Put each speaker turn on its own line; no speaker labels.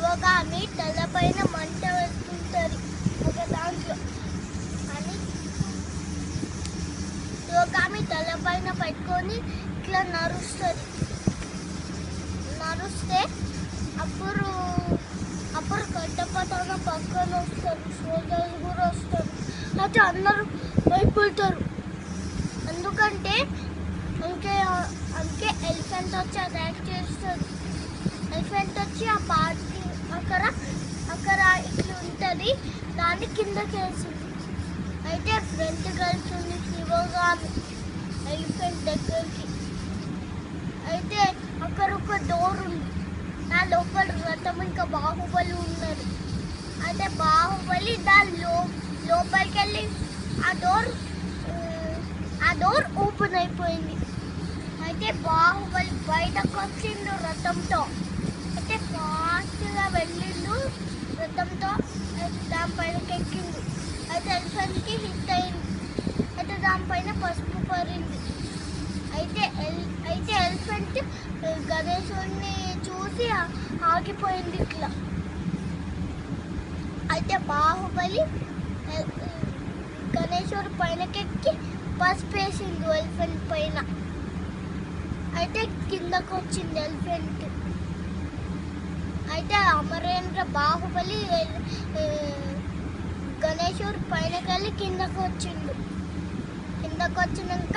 శివగామి తలపైన మంట వేస్తుంటది ఒక దాంట్లో అని శివగామి తలపైన పెట్టుకొని ఇట్లా నరుస్తే అప్పుడు కట్టపటాన పక్కన వస్తారు, సోదరులు కూడా వస్తారు. అయితే అందరూ భయపడతారు. ఎందుకంటే అందుకే ఎలిఫెంట్ వచ్చి అటాక్ చేస్తుంది. ఎలిఫెంట్ వచ్చి ఆ పార్టీ అక్కడ ఇట్లా ఉంటుంది, దాన్ని కిందకి వేసింది. అయితే ఫ్రంట్ కలుస్తుంది శివగామి ఎలిఫెంట్ దగ్గరికి. అయితే అక్కడ ఒక డోర్ ఉంది, నా లోపల రథం ఇంకా బాహుబలి ఉన్నారు. అయితే బాహుబలి దాని లోపలికి వెళ్ళి ఆ డోర్ ఓపెన్ అయిపోయింది. అయితే బాహుబలి బయటకు వచ్చిండు రథంతో. అయితే ఫాస్ట్గా వెళ్ళిండు రథంతో, దానిపైనకి ఎక్కిండు. అయితే ఎలిఫెంట్కి హిట్ అయింది. అయితే దానిపైన పసుపు పరింది. అయితే ఎలిఫెంట్ గణేశుడిని చూసి ఆగిపోయింది ఇట్లా. అయితే బాహుబలి గణేశుడి పైనకెక్కి పసుపు వేసిండు ఎలిఫెంట్ పైన. అయితే కిందకు వచ్చింది ఎలిఫెంట్. అయితే అమరేంద్ర బాహుబలి గణేశుడి పైనకెళ్ళి కిందకు వచ్చిండు. కిందకు వచ్చినాక